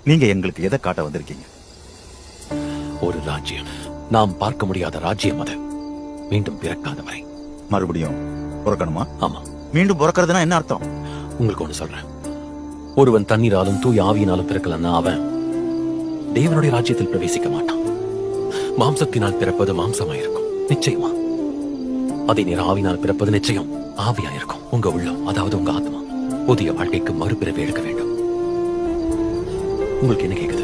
நீங்க எங்களுக்கு எதை காட்ட வந்திருக்கீங்க? ஒரு ராஜ்யம், நாம் பார்க்க முடியாத ராஜ்யம் அது, மீண்டும் பிறக்காத வரை. மறுபடியும் பிறக்கணுமா? ஆமா. மீண்டும் பிறக்கிறதுனா என்ன அர்த்தம்? உங்களுக்கு ஒண்ணு சொல்றேன். ஒருவன் தண்ணீராலும் தூய ஆவியினாலும் பிறக்கலன்னா அவன் தேவனுடைய ராஜ்யத்தில் பிரவேசிக்க மாட்டான். மாம்சத்தினால் பிறப்பது மாம்சமாயிருக்கும், நிச்சயமா. அதே நேரம் ஆவினால் பிறப்பது நிச்சயம் ஆவியாயிருக்கும். உங்க உள்ளம், அதாவது உங்க ஆத்மா, புதிய வாழ்க்கைக்கு மறுபிறவி எடுக்க வேண்டும். உங்களுக்கு என்ன கேக்குது?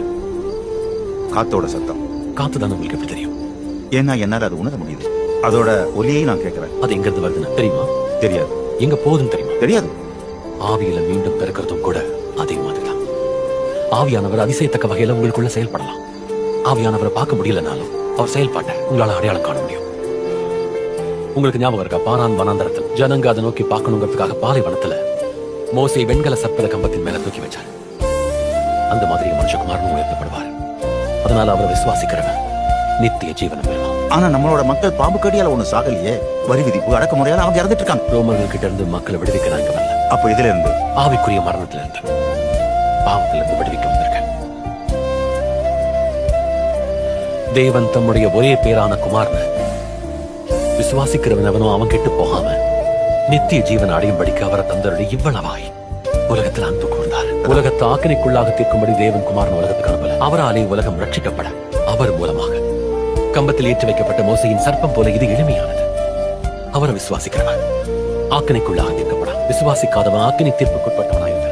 காத்தோட சத்தம். காத்துதான் உங்களுக்கு எப்படி தெரியும்? ஏன்னா என்னால அது உணர முடியுது. அதோட ஒலியை நான் கேட்கிறேன். அது எங்க இருந்து வருதுன்னு தெரியுமா? தெரியாது. எங்க போகுதுன்னு தெரியுமா? தெரியாது. ஆவியில மீண்டும் பிறக்கிறதும் கூட அதே மாதிரிதான். ஆவியானவர் அதிசயத்தக்க வகையில உங்களுக்குள்ள செயல்படலாம். ஆவியானவரை பார்க்க முடியலனாலும் அவர் செயல்பாட்டை உங்களால அடையாளம் காண முடியும். உங்களுக்கு ஞாபகம் இருக்கா? பாரான் வனாந்தரத்தில் ஜனங்க அதை நோக்கி பார்க்கணுங்கிறதுக்காக பாலைவனத்துல மோசே வெண்கல சர்ப்பத கம்பத்தின் மேல தூக்கி வச்சார். அந்த மாதிரி மனுஷகுமாரனும் உயர்த்தப்படுவார். அதனால அவரை விசுவாசிக்கிறவன் நித்திய ஜீவனம் பெறுவான். ஆனா நம்மளோட மக்கள் பாம்பு கடியால ஒண்ணு சாகலையே. வரி விதிப்பு, அடக்குமுறையால அவங்க இறந்துட்டு இருக்காங்க. ரோமர்கள் கிட்ட இருந்து மக்களை விடுவிக்க நான் இங்க வரல. அப்ப இதுல இருந்து ஆவிக்குரிய மரணத்துல இருந்து, பாவத்துல இருந்து விடுவிக்க வந்திருக்கேன். தேவன் தம்முடைய ஒரே பேரான குமாரனை விசுவாசிக்கிறவன் அவனும் அவன் கெட்டு போகாம நித்திய ஜீவன் அடையும்படிக்கு அவரை தந்தருடைய இவ்வளவாய் உலகத்தில் அன்பு கூர்ந்தார். உலகத்தை ஆக்கினைக்குள்ளாக தீர்க்கும்படி தேவன் குமாரன் உலகத்துக்கு அனுப்பல. அவராலே உலகம் ரட்சிக்கப்பட அவர் மூலமாக கம்பத்தில் ஏற்றி வைக்கப்பட்ட மோசையின் சர்ப்பம் போல இது எளிமையானது. அவரை விசுவாசிக்கிறவன் ஆக்கினைக்குள்ளாக தீர்க்கப்பட, விசுவாசிக்காதவன் ஆக்கினை தீர்ப்புக்குட்பட்டவனாயிருக்க.